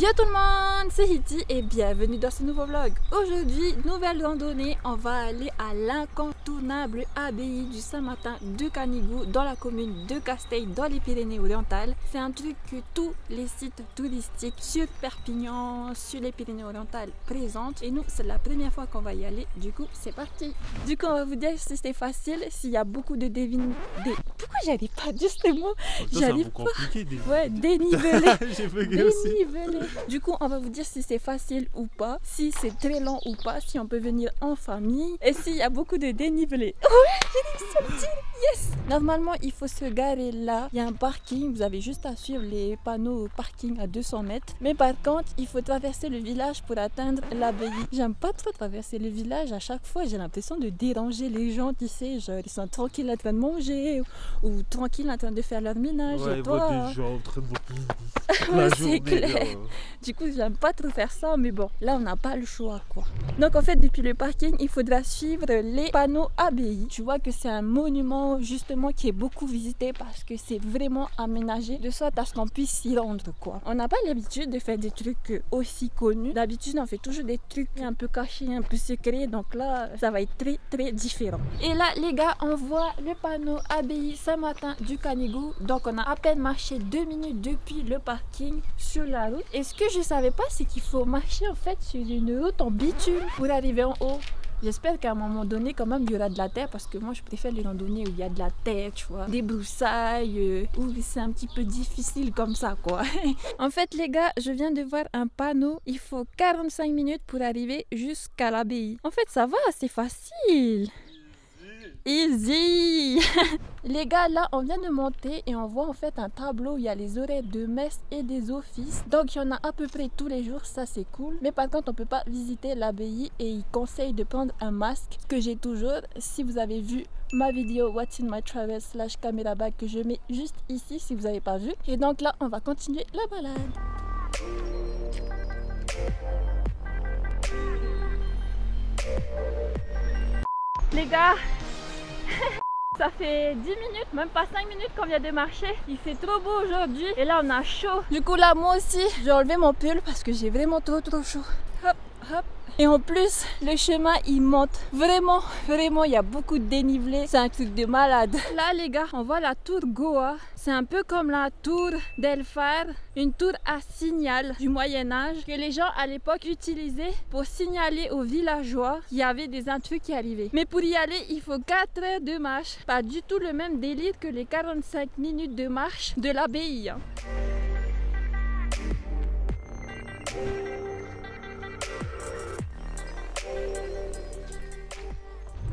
Yo tout le monde, c'est Hitty et bienvenue dans ce nouveau vlog. Aujourd'hui, nouvelle randonnée, on va aller à l'incontournable abbaye du Saint-Martin de Canigou dans la commune de Casteil dans les Pyrénées-Orientales. C'est un truc que tous les sites touristiques sur Perpignan, sur les Pyrénées-Orientales présentent et nous c'est la première fois qu'on va y aller, du coup c'est parti. Du coup on va vous dire si c'était facile, s'il y a beaucoup de Pourquoi j'arrive pas à dire ce mot? J'arrive pas. Ouais, dénivelé. J'ai bugué aussi. Du coup, on va vous dire si c'est facile ou pas, si c'est très lent ou pas, si on peut venir en famille et s'il y a beaucoup de dénivelé. Ouais, j'ai réussi à le dire. Yes! Normalement, il faut se garer là. Il y a un parking. Vous avez juste à suivre les panneaux parking à 200 mètres. Mais par contre, il faut traverser le village pour atteindre l'abbaye. J'aime pas trop traverser le village. À chaque fois, j'ai l'impression de déranger les gens, tu sais. Genre, ils sont tranquilles en train de manger ou tranquilles en train de faire leur ménage. Ouais, et toi, des gens en train de ouais, c'est clair. Du coup, j'aime pas trop faire ça, mais bon, là, on n'a pas le choix, quoi. Donc, en fait, depuis le parking, il faudra suivre les panneaux abbaye. Tu vois que c'est un monument, justement, qui est beaucoup visité parce que c'est vraiment aménagé de sorte à ce qu'on puisse s'y rendre, quoi. On n'a pas l'habitude de faire des trucs aussi connus. D'habitude, on fait toujours des trucs un peu cachés, un peu secrets. Donc là, ça va être très, très différent. Et là, les gars, on voit le panneau abbaye Saint-Martin du Canigou. Donc, on a à peine marché 2 minutes depuis le parking sur la route. Et ce que je savais pas, c'est qu'il faut marcher en fait sur une route en bitume pour arriver en haut. J'espère qu'à un moment donné, quand même, il y aura de la terre parce que moi, je préfère les randonnées où il y a de la terre, tu vois. Des broussailles, où c'est un petit peu difficile comme ça, quoi. En fait, les gars, je viens de voir un panneau. Il faut 45 minutes pour arriver jusqu'à l'abbaye. En fait, ça va, c'est facile. Easy. Les gars, là on vient de monter et on voit en fait un tableau où il y a les horaires de messe et des offices. Donc il y en a à peu près tous les jours, ça c'est cool. Mais par contre on peut pas visiter l'abbaye et il conseille de prendre un masque que j'ai toujours. Si vous avez vu ma vidéo What's in my travel / camera bag que je mets juste ici si vous n'avez pas vu. Et donc là on va continuer la balade. Les gars, ça fait 10 minutes, même pas 5 minutes qu'on vient de marcher. Il fait trop beau aujourd'hui et là on a chaud. Du coup là moi aussi, j'ai enlevé mon pull parce que j'ai vraiment trop chaud. Hop, hop. Et en plus, le chemin il monte. Vraiment, il y a beaucoup de dénivelé. C'est un truc de malade. Là les gars, on voit la tour Goa. C'est un peu comme la tour d'Elfar, une tour à signal du Moyen-Âge que les gens à l'époque utilisaient pour signaler aux villageois qu'il y avait des intrus qui arrivaient. Mais pour y aller, il faut 4 heures de marche. Pas du tout le même délire que les 45 minutes de marche de l'abbaye.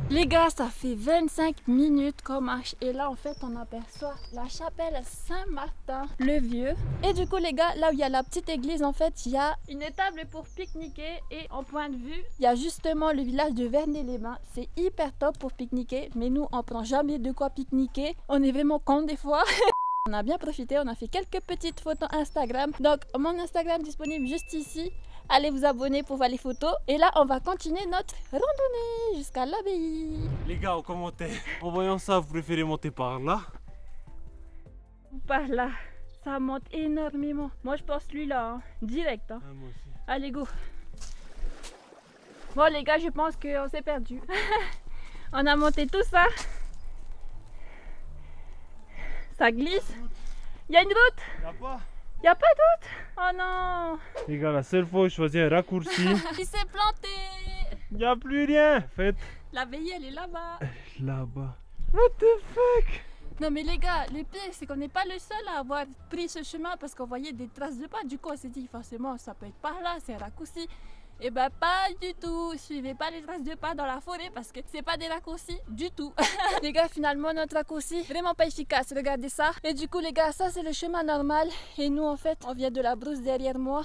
Les gars, ça fait 25 minutes qu'on marche et là en fait on aperçoit la chapelle Saint-Martin le Vieux. Et du coup les gars, là où il y a la petite église en fait, il y a une table pour pique-niquer et en point de vue, il y a justement le village de Vernet-les-Bains. C'est hyper top pour pique-niquer, mais nous on prend jamais de quoi pique-niquer. On est vraiment con des fois. On a bien profité, on a fait quelques petites photos Instagram. Donc mon Instagram disponible juste ici. Allez vous abonner pour voir les photos. Et là, on va continuer notre randonnée jusqu'à l'abbaye. Les gars, en commentaire, en voyant ça, vous préférez monter par là Ou par là. Ça monte énormément. Moi, je pense lui-là, hein. Direct. Hein. Ah, moi aussi. Allez, go. Bon, les gars, je pense qu'on s'est perdu. On a monté tout ça. Ça glisse. Il y a une route. Y a pas. Y a pas d'autre? Oh non! Les gars, la seule fois où je choisis un raccourci, Il s'est planté! y a plus rien. Faites L'abbaye, elle est là-bas. là-bas. What the fuck? Non mais les gars, le pire c'est qu'on n'est pas le seul à avoir pris ce chemin parce qu'on voyait des traces de pas. Du coup on s'est dit forcément ça peut être par là, c'est un raccourci. Et ben pas du tout, suivez pas les traces de pas dans la forêt parce que c'est pas des raccourcis du tout. Les gars, finalement notre raccourci vraiment pas efficace, regardez ça. Et du coup les gars, ça c'est le chemin normal et nous en fait on vient de la brousse derrière moi.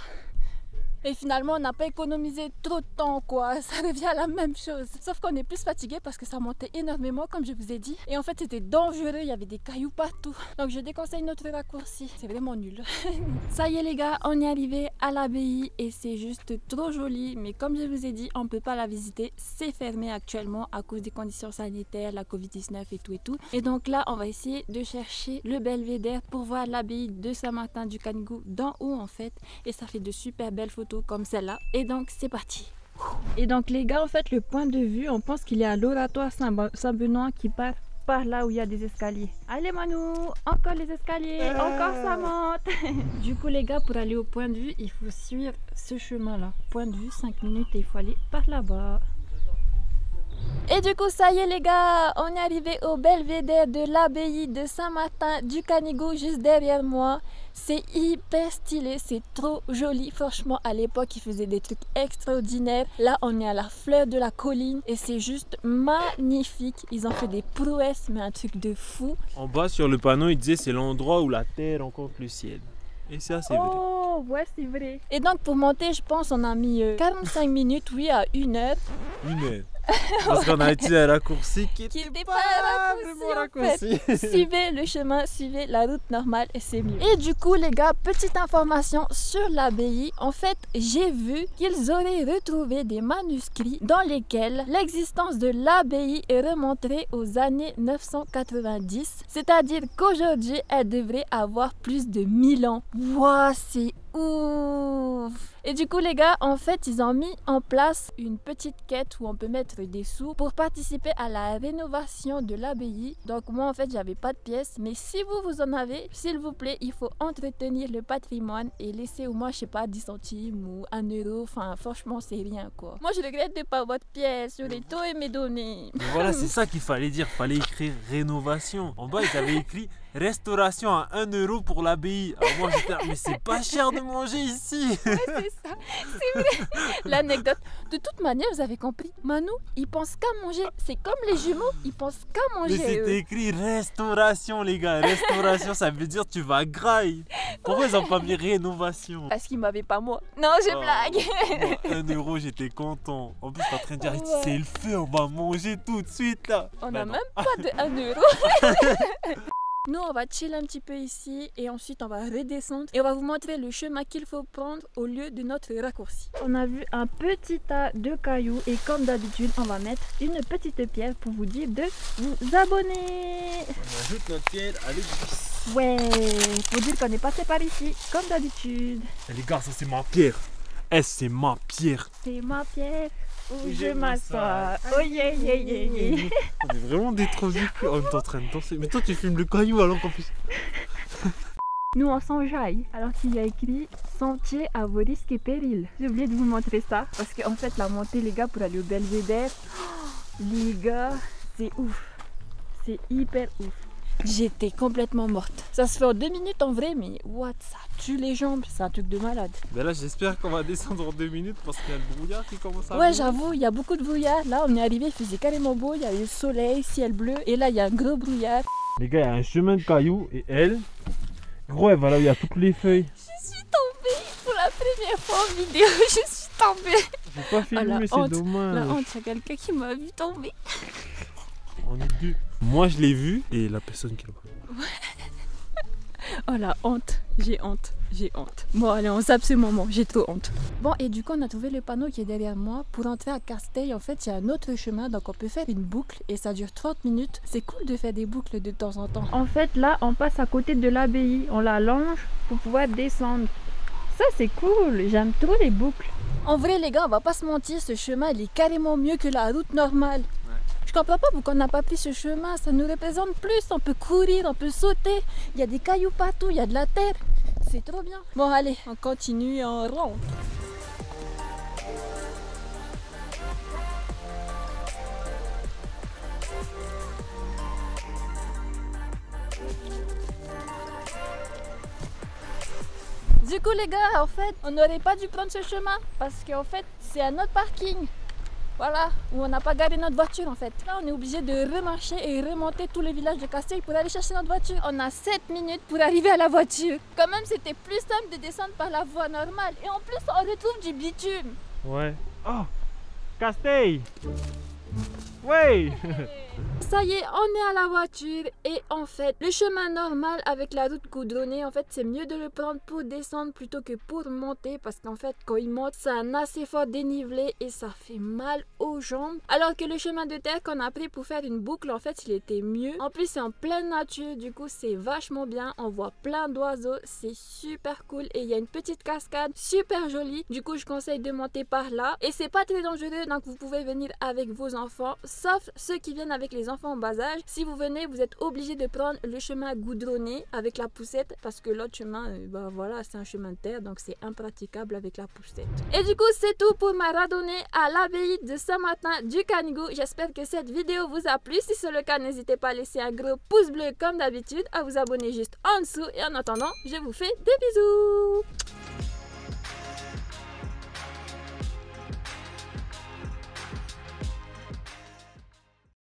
Et finalement, on n'a pas économisé trop de temps, quoi. Ça revient à la même chose. Sauf qu'on est plus fatigué parce que ça montait énormément, comme je vous ai dit. Et en fait, c'était dangereux. Il y avait des cailloux partout. Donc, je déconseille notre raccourci. C'est vraiment nul. Ça y est, les gars, on est arrivé à l'abbaye et c'est juste trop joli. Mais comme je vous ai dit, on ne peut pas la visiter. C'est fermé actuellement à cause des conditions sanitaires, la Covid-19 et tout et tout. Et donc là, on va essayer de chercher le belvédère pour voir l'abbaye de Saint-Martin du Canigou d'en haut en fait. Et ça fait de super belles photos comme celle-là. Et donc, c'est parti. Et donc les gars, en fait, le point de vue, on pense qu'il y a l'oratoire Saint-Benoît qui part par là où il y a des escaliers. Allez Manou, encore les escaliers, encore ça monte. Du coup les gars, pour aller au point de vue, il faut suivre ce chemin-là. Point de vue, 5 minutes et il faut aller par là-bas. Et du coup, ça y est les gars, on est arrivé au belvédère de l'abbaye de Saint-Martin du Canigou juste derrière moi. C'est hyper stylé, c'est trop joli. Franchement, à l'époque, ils faisaient des trucs extraordinaires. Là, on est à la fleur de la colline et c'est juste magnifique. Ils ont fait des prouesses, mais un truc de fou. En bas, sur le panneau, il disait c'est l'endroit où la terre rencontre le ciel. Et ça, c'est vrai. Oh, ouais, c'est vrai. Et donc, pour monter, je pense, on a mis 45 minutes, oui, à 1 heure. 1 heure. Parce qu'on a utilisé un raccourci qui n'était pas vraiment raccourci. Suivez le chemin, suivez la route normale et c'est mieux. Et du coup les gars, petite information sur l'abbaye. En fait, j'ai vu qu'ils auraient retrouvé des manuscrits dans lesquels l'existence de l'abbaye est remontée aux années 990. C'est-à-dire qu'aujourd'hui, elle devrait avoir plus de 1000 ans. Waouh, c'est ouf! Et du coup les gars, en fait ils ont mis en place une petite quête où on peut mettre des sous pour participer à la rénovation de l'abbaye. Donc moi en fait j'avais pas de pièces, mais si vous en avez, s'il vous plaît, il faut entretenir le patrimoine et laisser au moins je sais pas 10 centimes ou 1 euro. Enfin franchement c'est rien quoi. Moi je regrette de pas avoir de pièces, j'aurais tout aimé donner. Mais voilà, c'est ça qu'il fallait dire, fallait écrire rénovation. En bas ils avaient écrit restauration à 1 euro pour l'abbaye. Alors moi j'étais là, mais c'est pas cher de manger ici. Ouais, c'est ça, c'est vrai. L'anecdote. De toute manière, vous avez compris, Manu, il pense qu'à manger. C'est comme les jumeaux, ils pensent qu'à manger. Mais c'est écrit restauration, les gars. Restauration, ça veut dire tu vas grailler. Pourquoi ils ont pas mis rénovation? Parce qu'ils m'avaient pas moi. Non, je blague. Moi, 1 euro, j'étais content. En plus, je suis en train de dire, c'est le feu, on va manger tout de suite là. On n'a même pas de 1 euro. Nous, on va chill un petit peu ici et ensuite on va redescendre et on va vous montrer le chemin qu'il faut prendre au lieu de notre raccourci. On a vu un petit tas de cailloux et comme d'habitude, on va mettre une petite pierre pour vous dire de vous abonner. On ajoute notre pierre à l'édifice. Ouais, pour dire qu'on est passé par ici comme d'habitude. Et les gars, ça c'est ma pierre. C'est ma pierre. C'est ma pierre. Où je m'assois. Oh yeah yeah yeah yeah. On est vraiment des trous du cul. On est en train de danser. Mais toi tu filmes le caillou alors qu'en plus. Nous on s'enjaille. Alors qu'il y a écrit sentier à vos risques et périls. J'ai oublié de vous montrer ça. Parce qu'en fait la montée les gars pour aller au belvédère. Les gars, c'est ouf. C'est hyper ouf. J'étais complètement morte. Ça se fait en 2 minutes en vrai, mais what, ça tue les jambes, c'est un truc de malade. Ben là, j'espère qu'on va descendre en 2 minutes parce qu'il y a le brouillard qui commence à... Ouais, j'avoue, il y a beaucoup de brouillard. Là, on est arrivé, il faisait carrément beau, il y avait le soleil, ciel bleu, et là, il y a un gros brouillard. Les gars, il y a un chemin de cailloux et elle, gros, elle va là où il y a toutes les feuilles. Je suis tombée pour la première fois en vidéo, je suis tombée. J'ai pas filmé, mais c'est dommage. La honte, il y a quelqu'un qui m'a vu tomber. On est deux. Moi je l'ai vu et la personne qui l'a vu. Oh la honte, j'ai honte, j'ai honte. Bon allez, on zappe ce moment, j'ai trop honte. Bon et du coup on a trouvé le panneau qui est derrière moi. Pour entrer à Casteil, en fait il y a un autre chemin, donc on peut faire une boucle et ça dure 30 minutes. C'est cool de faire des boucles de temps en temps. En fait là on passe à côté de l'abbaye, on la longe pour pouvoir descendre. Ça c'est cool, j'aime trop les boucles. En vrai les gars, on va pas se mentir, ce chemin il est carrément mieux que la route normale. Je comprends pas pourquoi on n'a pas pris ce chemin, ça nous représente plus, on peut courir, on peut sauter, il y a des cailloux partout, il y a de la terre, c'est trop bien. Bon allez, on continue en rond. Du coup les gars, en fait, on n'aurait pas dû prendre ce chemin parce qu'en fait, c'est un autre parking. Voilà, où on n'a pas garé notre voiture en fait. Là, on est obligé de remarcher et remonter tous les villages de Castille pour aller chercher notre voiture. On a 7 minutes pour arriver à la voiture. Quand même, c'était plus simple de descendre par la voie normale. Et en plus, on retrouve du bitume. Ouais. Oh, Castille. Ouais. Ça y est, on est à la voiture et en fait, le chemin normal avec la route goudronnée, en fait, c'est mieux de le prendre pour descendre plutôt que pour monter parce qu'en fait, quand il monte, c'est un assez fort dénivelé et ça fait mal aux jambes. Alors que le chemin de terre qu'on a pris pour faire une boucle, en fait, il était mieux. En plus, c'est en pleine nature, du coup, c'est vachement bien. On voit plein d'oiseaux, c'est super cool et il y a une petite cascade super jolie. Du coup, je conseille de monter par là et c'est pas très dangereux, donc vous pouvez venir avec vos enfants, sauf ceux qui viennent avec les enfants en bas âge. Si vous venez, vous êtes obligé de prendre le chemin goudronné avec la poussette parce que l'autre chemin, bah voilà, c'est un chemin de terre, donc c'est impraticable avec la poussette. Et du coup, c'est tout pour ma randonnée à l'abbaye de Saint-Martin du Canigou. J'espère que cette vidéo vous a plu. Si c'est le cas, n'hésitez pas à laisser un gros pouce bleu comme d'habitude, à vous abonner juste en dessous et en attendant, je vous fais des bisous.